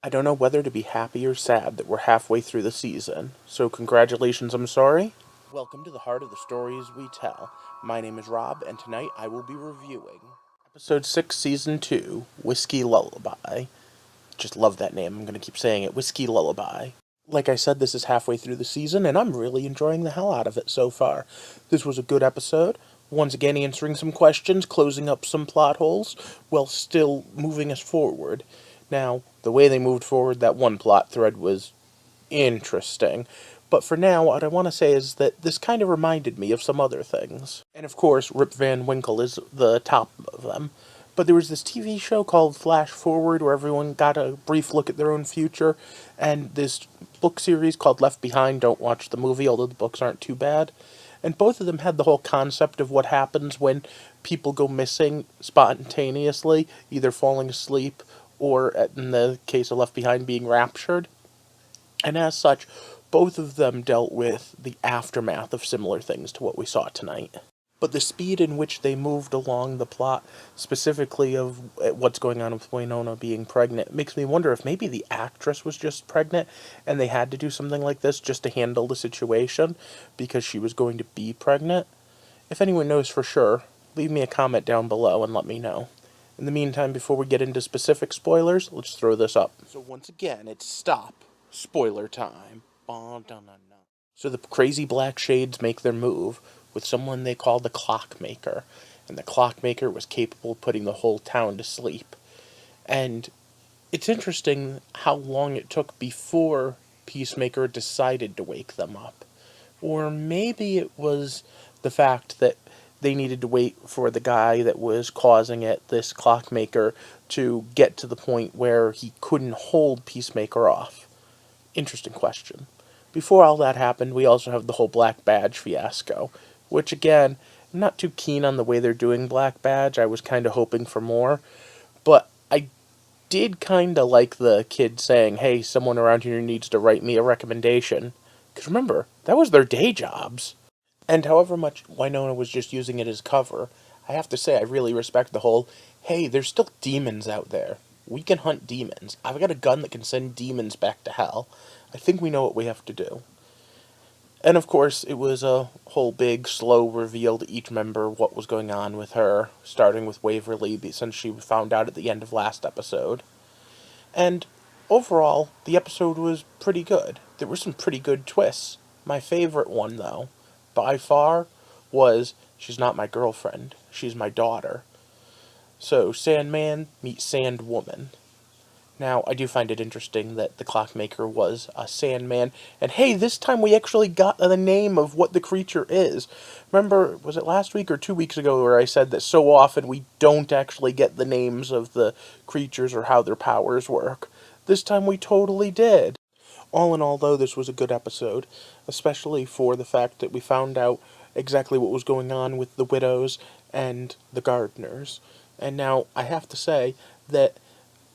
I don't know whether to be happy or sad that we're halfway through the season, so congratulations, I'm sorry. Welcome to the heart of the stories we tell. My name is Rob, and tonight I will be reviewing Episode 6, Season 2, Whiskey Lullaby. Just love that name, I'm gonna keep saying it, Whiskey Lullaby. Like I said, this is halfway through the season, and I'm really enjoying the hell out of it so far. This was a good episode, once again answering some questions, closing up some plot holes, while still moving us forward. Now, the way they moved forward, that one plot thread was interesting. But for now, what I want to say is that this kind of reminded me of some other things. And of course, Rip Van Winkle is the top of them. But there was this TV show called Flash Forward where everyone got a brief look at their own future, and this book series called Left Behind. Don't watch the movie, although the books aren't too bad. And both of them had the whole concept of what happens when people go missing spontaneously, either falling asleep or, in the case of Left Behind, being raptured. And as such, both of them dealt with the aftermath of similar things to what we saw tonight. But the speed in which they moved along the plot, specifically of what's going on with Wynonna being pregnant, makes me wonder if maybe the actress was just pregnant and they had to do something like this just to handle the situation because she was going to be pregnant. If anyone knows for sure, leave me a comment down below and let me know. In the meantime, before we get into specific spoilers, let's throw this up. So once again, it's stop. Spoiler time. So the crazy black shades make their move with someone they call the Clockmaker, and the Clockmaker was capable of putting the whole town to sleep. And it's interesting how long it took before Peacemaker decided to wake them up. Or maybe it was the fact that they needed to wait for the guy that was causing it, this Clockmaker, to get to the point where he couldn't hold Peacemaker off. Interesting question. Before all that happened, we also have the whole Black Badge fiasco, which again, I'm not too keen on the way they're doing Black Badge. I was kind of hoping for more, but I did kind of like the kid saying, hey, someone around here needs to write me a recommendation. Because remember, that was their day jobs. And however much Wynonna was just using it as cover, I have to say I really respect the whole, hey, there's still demons out there. We can hunt demons. I've got a gun that can send demons back to hell. I think we know what we have to do. And of course, it was a whole big, slow reveal to each member what was going on with her, starting with Waverly, since she found out at the end of last episode. And overall, the episode was pretty good. There were some pretty good twists. My favorite one, though, by far, was she's not my girlfriend, she's my daughter. So, Sandman meets Sandwoman. Now, I do find it interesting that the Clockmaker was a Sandman, and hey, this time we actually got the name of what the creature is. Remember, was it last week or 2 weeks ago where I said that so often we don't actually get the names of the creatures or how their powers work? This time we totally did. All in all, though, this was a good episode, especially for the fact that we found out exactly what was going on with the widows and the gardeners. And now, I have to say that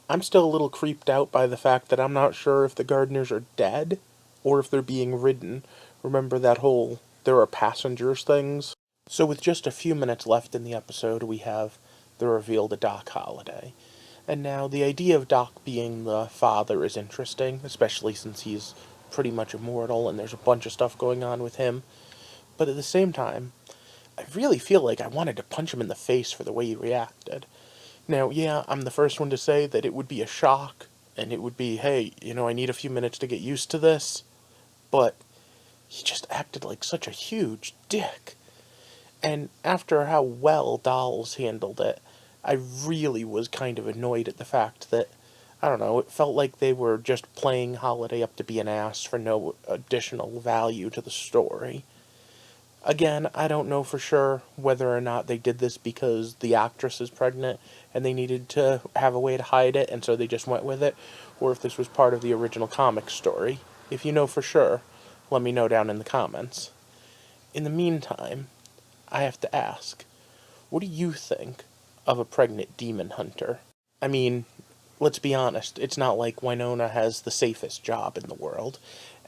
I'm still a little creeped out by the fact that I'm not sure if the gardeners are dead or if they're being ridden. Remember that whole there are passengers things? So with just a few minutes left in the episode, we have the reveal to Doc Holliday. And now the idea of Doc being the father is interesting, especially since he's pretty much immortal and there's a bunch of stuff going on with him. But at the same time, I really feel like I wanted to punch him in the face for the way he reacted. Now, yeah, I'm the first one to say that it would be a shock, and it would be, hey, I need a few minutes to get used to this, but he just acted like such a huge dick. And after how well Dolls handled it, I really was kind of annoyed at the fact that, I don't know, it felt like they were just playing Holiday up to be an ass for no additional value to the story. Again, I don't know for sure whether or not they did this because the actress is pregnant and they needed to have a way to hide it and so they just went with it, or if this was part of the original comic story. If you know for sure, let me know down in the comments. In the meantime, I have to ask, what do you think of a pregnant demon hunter? I mean, let's be honest, it's not like Wynonna has the safest job in the world,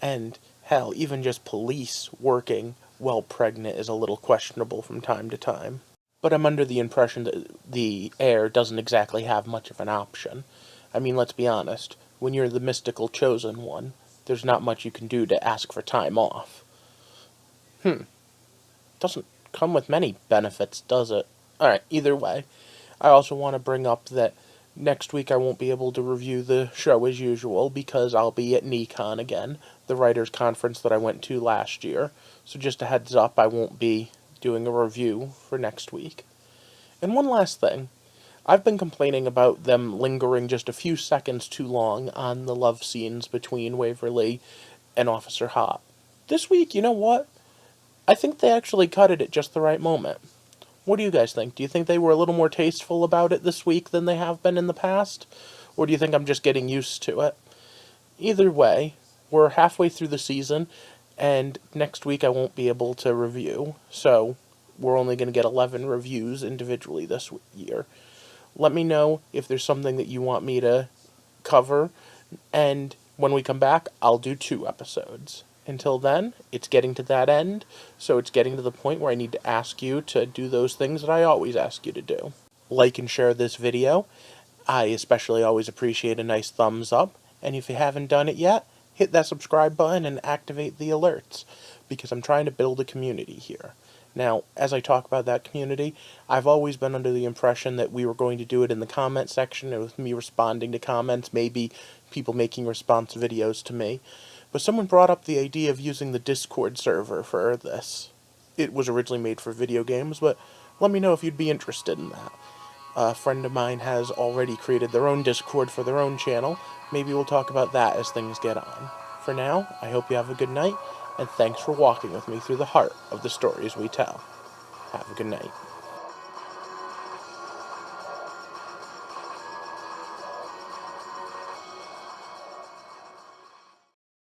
and hell, even just police working while pregnant is a little questionable from time to time. But I'm under the impression that the heir doesn't exactly have much of an option. I mean, let's be honest, when you're the mystical chosen one, there's not much you can do to ask for time off. Doesn't come with many benefits, does it? Alright, either way, I also want to bring up that next week I won't be able to review the show as usual because I'll be at NeCon again, the writers' conference that I went to last year. So just a heads up, I won't be doing a review for next week. And one last thing. I've been complaining about them lingering just a few seconds too long on the love scenes between Waverly and Officer Hop. This week, you know what? I think they actually cut it at just the right moment. What do you guys think? Do you think they were a little more tasteful about it this week than they have been in the past? Or do you think I'm just getting used to it? Either way, we're halfway through the season, and next week I won't be able to review, so we're only going to get 11 reviews individually this year. Let me know if there's something that you want me to cover, and when we come back, I'll do 2 episodes. Until then, it's getting to that end, so it's getting to the point where I need to ask you to do those things that I always ask you to do. Like and share this video. I especially always appreciate a nice thumbs up, and if you haven't done it yet, hit that subscribe button and activate the alerts, because I'm trying to build a community here. Now, as I talk about that community, I've always been under the impression that we were going to do it in the comment section, and with me responding to comments, maybe people making response videos to me. But someone brought up the idea of using the Discord server for this. It was originally made for video games, but let me know if you'd be interested in that. A friend of mine has already created their own Discord for their own channel. Maybe we'll talk about that as things get on. For now, I hope you have a good night, and thanks for walking with me through the heart of the stories we tell. Have a good night.